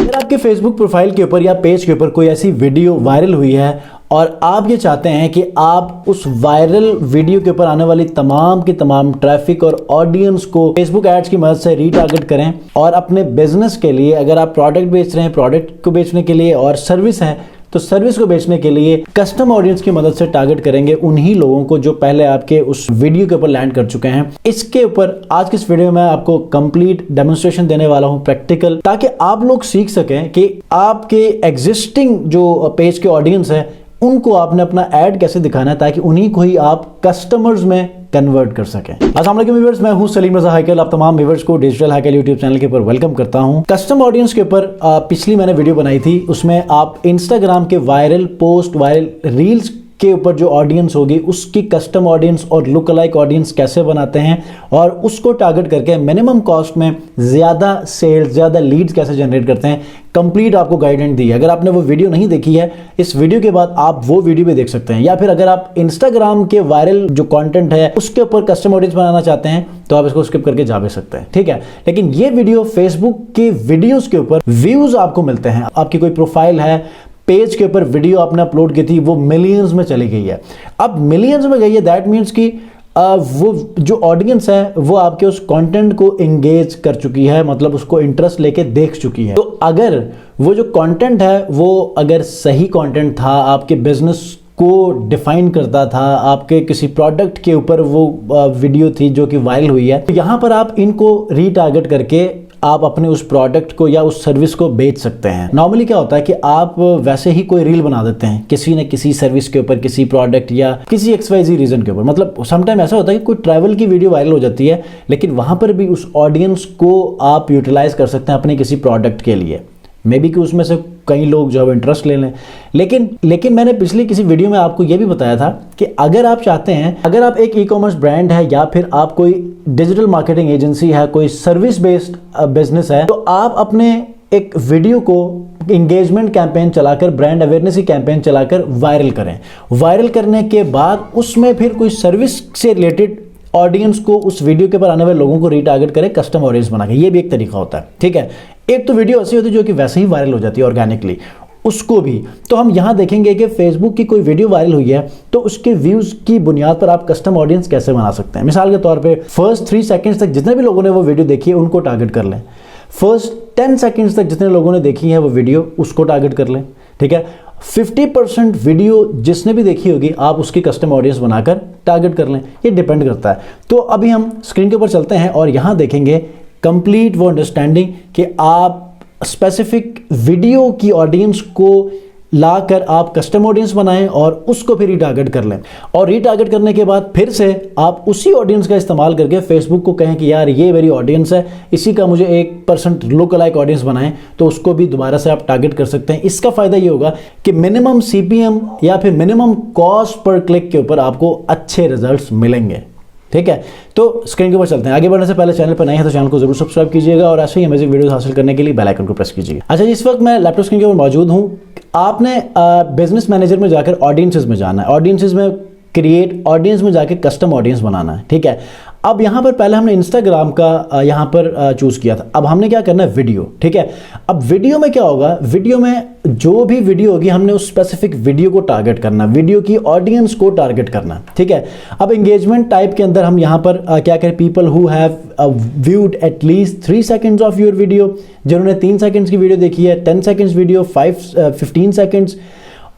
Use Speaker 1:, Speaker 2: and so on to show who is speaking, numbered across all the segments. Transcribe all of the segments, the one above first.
Speaker 1: अगर आपके Facebook profile के ऊपर या पेज के ऊपर कोई ऐसी वीडियो वायरल हुई है और आप ये चाहते हैं कि आप उस वायरल वीडियो के ऊपर आने वाली तमाम की तमाम ट्रैफिक और ऑडियंस को फेसबुक एड्स की मदद से रीटारगेट करें और अपने बिजनेस के लिए, अगर आप प्रोडक्ट बेच रहे हैं प्रोडक्ट को बेचने के लिए और सर्विस है तो सर्विस को बेचने के लिए कस्टम ऑडियंस की मदद से टारगेट करेंगे उन्हीं लोगों को जो पहले आपके उस वीडियो के ऊपर लैंड कर चुके हैं। इसके ऊपर आज की इस वीडियो में मैं आपको कंप्लीट डेमोन्स्ट्रेशन देने वाला हूं प्रैक्टिकल, ताकि आप लोग सीख सकें कि आपके एग्जिस्टिंग जो पेज के ऑडियंस है उनको आपने अपना ऐड कैसे दिखाना है ताकि उन्हीं को ही आप कस्टमर्स में कन्वर्ट कर सकें। अस्सलाम वालेकुम व्यूअर्स, मैं हूं सलीम रजा हैकल। आप तमाम व्यूअर्स को डिजिटल हैकल यूट्यूब चैनल के ऊपर वेलकम करता हूं। कस्टम ऑडियंस के ऊपर पिछली मैंने वीडियो बनाई थी, उसमें आप इंस्टाग्राम के वायरल पोस्ट, वायरल रील्स के ऊपर जो ऑडियंस होगी उसकी कस्टम ऑडियंस और लुक अलाइक ऑडियंस कैसे बनाते हैं और उसको टारगेट करके मिनिमम कॉस्ट में ज़्यादा सेल्स, ज़्यादा लीड्स कैसे जनरेट करते हैं, कंप्लीट आपको गाइडेंस दी है। अगर आपने वो वीडियो नहीं देखी है, इस वीडियो के बाद आप वो वीडियो भी देख सकते हैं, या फिर अगर आप इंस्टाग्राम के वायरल जो कंटेंट है उसके ऊपर कस्टम ऑडियंस बनाना चाहते हैं तो आप इसको स्किप करके जा भी सकते हैं, ठीक है। लेकिन ये वीडियो फेसबुक के वीडियोस के ऊपर व्यूज आपको मिलते हैं। आपकी कोई प्रोफाइल है, पेज के ऊपर वीडियो आपने अपलोड की थी, वो मिलियंस में चली गई है। अब मिलियंस में गई है, दैट मीन्स कि वो जो ऑडियंस है वो आपके उस कंटेंट को एंगेज कर चुकी है, मतलब उसको इंटरेस्ट लेके देख चुकी है। तो अगर वो जो कंटेंट है वो अगर सही कंटेंट था, आपके बिजनेस को डिफाइन करता था, आपके किसी प्रोडक्ट के ऊपर वो वीडियो थी जो कि वायरल हुई है, तो यहां पर आप इनको रीटारगेट करके आप अपने उस प्रोडक्ट को या उस सर्विस को बेच सकते हैं। नॉर्मली क्या होता है कि आप वैसे ही कोई रील बना देते हैं किसी न किसी सर्विस के ऊपर, किसी प्रोडक्ट या किसी XYZ रीजन के ऊपर। मतलब समटाइम ऐसा होता है कि कोई ट्रैवल की वीडियो वायरल हो जाती है, लेकिन वहां पर भी उस ऑडियंस को आप यूटिलाइज कर सकते हैं अपने किसी प्रोडक्ट के लिए। मे बी कि उसमें से कई लोग जो है इंटरेस्ट ले लें, लेकिन मैंने पिछली किसी वीडियो में आपको यह भी बताया था कि अगर आप चाहते हैं, अगर आप एक ई-कॉमर्स ब्रांड है या फिर आप कोई डिजिटल मार्केटिंग एजेंसी है, कोई सर्विस बेस्ड बिजनेस है, तो आप अपने एक वीडियो को इंगेजमेंट कैंपेन चलाकर, ब्रांड अवेयरनेस कैंपेन चलाकर वायरल करें। वायरल करने के बाद उसमें फिर कोई सर्विस से रिलेटेड ऑडियंस को उस वीडियो के ऊपर आने वाले लोगों को रीटारगेट करें कस्टम ऑडियंस बना के। ये भी एक तरीका होता है, ठीक है। एक तो वीडियो ऐसी होती है जो कि वैसे ही वायरल हो जाती है ऑर्गेनिकली, उसको भी तो हम यहां देखेंगे कि फेसबुक की कोई वीडियो वायरल हुई है तो उसके व्यूज की बुनियाद पर आप कस्टम ऑडियंस कैसे बना सकते हैं। मिसाल के तौर पे फर्स्ट 3 सेकंड्स तक जितने भी लोगों ने वो वीडियो देखी है उनको टारगेट कर लें। फर्स्ट 10 सेकंड्स तक जितने लोगों ने देखी है वो वीडियो, उसको टारगेट कर लें, ठीक है। 50% वीडियो जिसने भी देखी होगी आप उसकी कस्टम ऑडियंस बनाकर टारगेट कर लें। ये डिपेंड करता है। तो अभी हम स्क्रीन के ऊपर चलते हैं और यहां देखेंगे कंप्लीट वो अंडरस्टैंडिंग कि आप स्पेसिफिक वीडियो की ऑडियंस को लाकर आप कस्टम ऑडियंस बनाएं और उसको फिर रीटारगेट कर लें। और रीटारगेट करने के बाद फिर से आप उसी ऑडियंस का इस्तेमाल करके फेसबुक को कहें कि यार ये मेरी ऑडियंस है, इसी का मुझे 1% लुक अलाइक ऑडियंस बनाएं, तो उसको भी दोबारा से आप टारगेट कर सकते हैं। इसका फायदा ये होगा कि मिनिमम CPM या फिर मिनिमम कॉस्ट पर क्लिक के ऊपर आपको अच्छे रिजल्ट्स मिलेंगे, ठीक है। तो स्क्रीन के ऊपर चलते हैं। आगे बढ़ने से पहले चैनल पर नए हैं तो चैनल को जरूर सब्सक्राइब कीजिएगा और ऐसे ही अमेजिंग वीडियोस हासिल करने के लिए बेल आइकन को प्रेस कीजिएगा। अच्छा, इस वक्त मैं लैपटॉप स्क्रीन के ऊपर मौजूद हूं। आपने बिजनेस मैनेजर में जाकर ऑडियंसेस में जाना है, ऑडियंसेस में क्रिएट ऑडियंस में जाकर कस्टम ऑडियंस बनाना है, ठीक है। अब यहाँ पर पहले हमने इंस्टाग्राम का यहाँ पर चूज किया था, अब हमने क्या करना है वीडियो, ठीक है। अब वीडियो में क्या होगा, वीडियो में जो भी वीडियो होगी हमने उस स्पेसिफिक वीडियो को टारगेट करना, वीडियो की ऑडियंस को टारगेट करना, ठीक है। अब एंगेजमेंट टाइप के अंदर हम यहाँ पर क्या करें, people who have viewed at least 3 seconds of your video, जिन्होंने 3 सेकेंड्स की वीडियो देखी है, 10 seconds video, 15 seconds,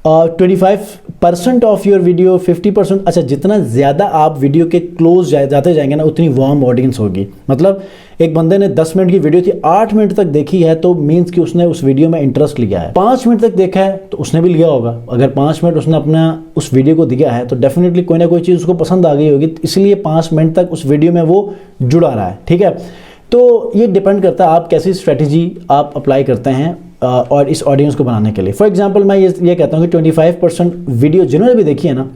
Speaker 1: 25% of your video, 50%। अच्छा, जितना ज़्यादा आप वीडियो के क्लोज जाते जाएंगे ना उतनी वार्म ऑडियंस होगी। मतलब एक बंदे ने 10 मिनट की वीडियो थी, 8 मिनट तक देखी है तो मीन्स कि उसने उस वीडियो में इंटरेस्ट लिया है। 5 मिनट तक देखा है तो उसने भी लिया होगा। अगर 5 मिनट उसने अपना उस वीडियो को दिया है तो डेफिनेटली कोई ना कोई चीज़ उसको पसंद आ गई होगी, इसलिए 5 मिनट तक उस वीडियो में वो जुड़ा रहा है, ठीक है। तो ये डिपेंड करता है आप कैसी स्ट्रेटेजी आप अप्लाई करते हैं और इस ऑडियंस को बनाने के लिए। फॉर एग्जांपल मैं ये कहता हूँ कि 25% वीडियो जिन्होंने भी देखी है ना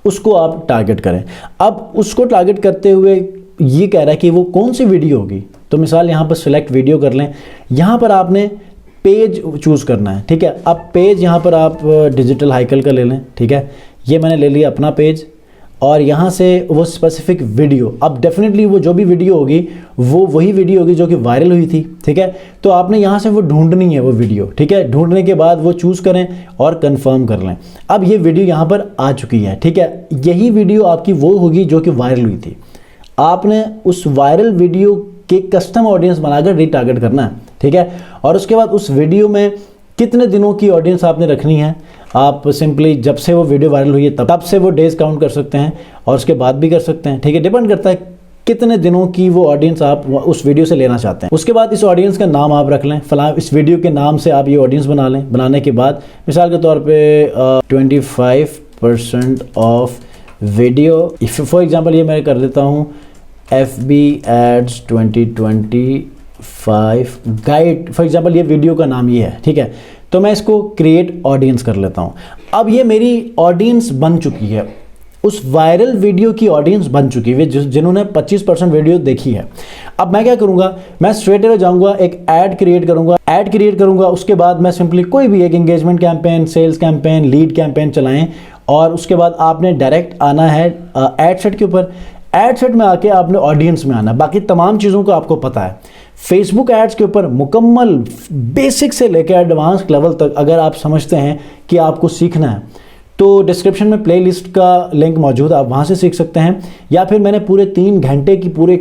Speaker 1: उसको आप टारगेट करें। अब उसको टारगेट करते हुए ये कह रहा है कि वो कौन सी वीडियो होगी, तो मिसाल यहाँ पर सिलेक्ट वीडियो कर लें। यहाँ पर आपने पेज चूज करना है, ठीक है। अब पेज यहाँ पर आप डिजिटल हैकल का ले लें, ठीक है। ये मैंने ले लिया अपना पेज और यहाँ से वो स्पेसिफिक वीडियो, अब डेफिनेटली वो जो भी वीडियो होगी वो वही वीडियो होगी जो कि वायरल हुई थी, ठीक है। तो आपने यहाँ से वो ढूंढनी है वो वीडियो, ठीक है। ढूंढने के बाद वो चूज़ करें और कंफर्म कर लें। अब ये वीडियो यहाँ पर आ चुकी है, ठीक है। यही वीडियो आपकी वो होगी जो कि वायरल हुई थी। आपने उस वायरल वीडियो के कस्टम ऑडियंस बनाकर रीटारगेट करना है, ठीक है। और उसके बाद उस वीडियो में कितने दिनों की ऑडियंस आपने रखनी है, आप सिंपली जब से वो वीडियो वायरल हुई है तब से वो डेज काउंट कर सकते हैं और उसके बाद भी कर सकते हैं, ठीक है। डिपेंड करता है कितने दिनों की वो ऑडियंस आप उस वीडियो से लेना चाहते हैं। उसके बाद इस ऑडियंस का नाम आप रख लें, फला इस वीडियो के नाम से आप ये ऑडियंस बना लें। बनाने के बाद मिसाल के तौर पे 25% ऑफ वीडियो, फॉर एग्जांपल ये मैं कर देता हूँ FB ads 2025 guide, for example ये वीडियो का नाम ये है, ठीक है। तो मैं इसको क्रिएट ऑडियंस कर लेता हूँ। अब ये मेरी ऑडियंस बन चुकी है, उस वायरल वीडियो की ऑडियंस बन चुकी है जिन्होंने 25% वीडियो देखी है। अब मैं क्या करूँगा, मैं स्ट्रेट अवे जाऊँगा, एक ऐड क्रिएट करूँगा। उसके बाद मैं सिंपली कोई भी एक engagement campaign, sales campaign, lead campaign चलाएं और उसके बाद आपने डायरेक्ट आना है एड सेट के ऊपर। एड सेट में आके आपने ऑडियंस में आना है। बाकी तमाम चीज़ों को आपको पता है। फेसबुक एड्स के ऊपर मुकम्मल बेसिक से लेकर एडवांस लेवल तक अगर आप समझते हैं कि आपको सीखना है तो डिस्क्रिप्शन में प्लेलिस्ट का लिंक मौजूद है, आप वहाँ से सीख सकते हैं। या फिर मैंने पूरे 3 घंटे की पूरे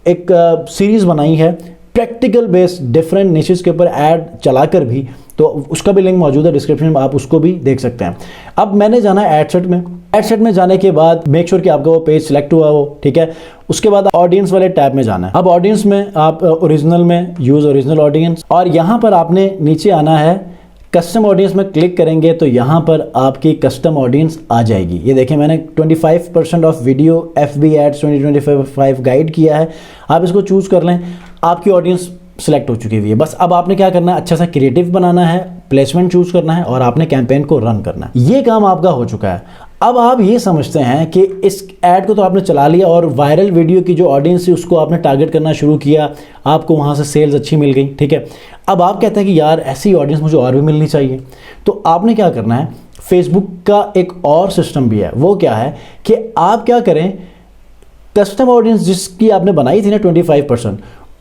Speaker 1: एक सीरीज़ बनाई है प्रैक्टिकल बेस्ड डिफरेंट निशेस के ऊपर ऐड चलाकर भी, तो उसका भी लिंक मौजूद है डिस्क्रिप्शन में, आप उसको भी देख सकते हैं। अब मैंने जाना है एड सेट में। एड सेट में जाने के बाद मेक श्योर कि आपका वो पेज सिलेक्ट हुआ हो, ठीक है। उसके बाद ऑडियंस वाले टैब में जाना है। अब ऑडियंस में आप ओरिजिनल में यूज ओरिजिनल ऑडियंस, और यहाँ पर आपने नीचे आना है कस्टम ऑडियंस में क्लिक करेंगे तो यहाँ पर आपकी कस्टम ऑडियंस आ जाएगी। ये देखें मैंने 25% off video FB ads 2025 guide किया है। आप इसको चूज कर लें, आपकी ऑडियंस सिलेक्ट हो चुकी हुई है। बस अब आपने क्या करना है, अच्छा सा क्रिएटिव बनाना है, प्लेसमेंट चूज करना है और आपने कैंपेन को रन करना है। ये काम आपका हो चुका है। अब आप ये समझते हैं कि इस ऐड को तो आपने चला लिया और वायरल वीडियो की जो ऑडियंस है उसको आपने टारगेट करना शुरू किया, आपको वहाँ से सेल्स अच्छी मिल गई, ठीक है। अब आप कहते हैं कि यार ऐसी ऑडियंस मुझे और भी मिलनी चाहिए, तो आपने क्या करना है, फेसबुक का एक और सिस्टम भी है। वो क्या है कि आप क्या करें, कस्टम ऑडियंस जिसकी आपने बनाई थी ना 25%,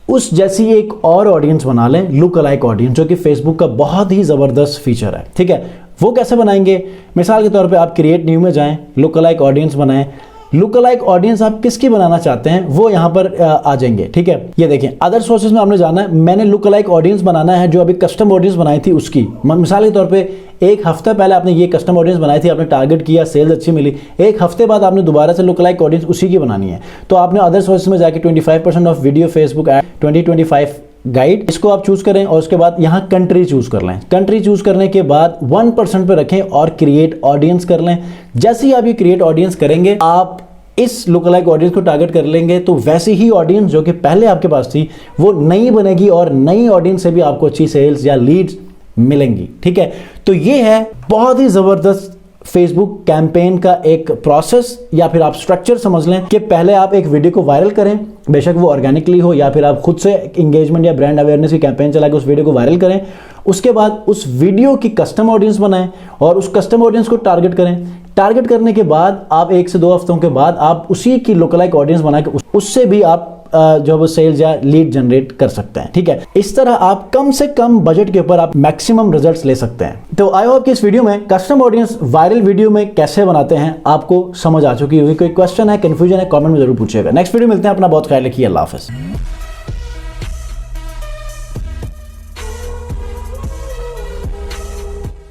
Speaker 1: उस जैसी एक और ऑडियंस बना लें, लुक अलाइक ऑडियंस, जो कि फेसबुक का बहुत ही ज़बरदस्त फीचर है, ठीक है। वो कैसे बनाएंगे, मिसाल के तौर पे आप क्रिएट न्यू में जाएं, लुक अलाइक ऑडियंस बनाएं। लुक अलाइक ऑडियंस आप किसकी बनाना चाहते हैं वो यहाँ पर आ जाएंगे, ठीक है। ये देखें अदर सोर्सेज में आपने जाना है, मैंने लुक अलाइक ऑडियंस बनाना है जो अभी कस्टम ऑडियंस बनाई थी उसकी। मिसाल के तौर पे 1 हफ्ते पहले आपने ये कस्टम ऑडियंस बनाई थी, आपने टारगेट किया, सेल्स अच्छी मिली, 1 हफ्ते बाद आपने दोबारा से लुक अलाइक ऑडियंस उसी की बनानी है। तो आपने अदर सोर्सेज में जाके 25% off video Facebook ad 2025 guide, इसको आप चूज करें और उसके बाद यहाँ कंट्री चूज कर लें। कंट्री चूज करने के बाद 1% पे रखें और क्रिएट ऑडियंस कर लें। जैसे ही आप ये क्रिएट ऑडियंस करेंगे, आप इस लुक अलाइक ऑडियंस को टारगेट कर लेंगे तो वैसे ही ऑडियंस जो कि पहले आपके पास थी वो नई बनेगी और नई ऑडियंस से भी आपको अच्छी सेल्स या लीड्स मिलेंगी, ठीक है। तो ये है बहुत ही जबरदस्त फेसबुक कैंपेन का एक प्रोसेस, या फिर आप स्ट्रक्चर समझ लें कि पहले आप एक वीडियो को वायरल करें, बेशक वो ऑर्गेनिकली हो या फिर आप खुद से इंगेजमेंट या ब्रांड अवेयरनेस की कैंपेन चला के उस वीडियो को वायरल करें। उसके बाद उस वीडियो की कस्टम ऑडियंस बनाएं और उस कस्टम ऑडियंस को टारगेट करें। टारगेट करने के बाद आप 1 से 2 हफ्तों के बाद आप उसी की लुकलाइक ऑडियंस बना के उससे भी आप जो वो सेल्स या लीड जनरेट कर सकते हैं, ठीक है। इस तरह आप कम से कम बजट के ऊपर आप मैक्सिमम रिजल्ट्स ले सकते हैं। तो आई होप कि इस वीडियो में कस्टम ऑडियंस वायरल वीडियो में कैसे बनाते हैं आपको समझ आ चुकी होगी। कोई क्वेश्चन है, कंफ्यूजन है, कमेंट में जरूर पूछिएगा। नेक्स्ट वीडियो मिलते हैं, अपना बहुत ख्याल रखिए, अल्लाह हाफिज़।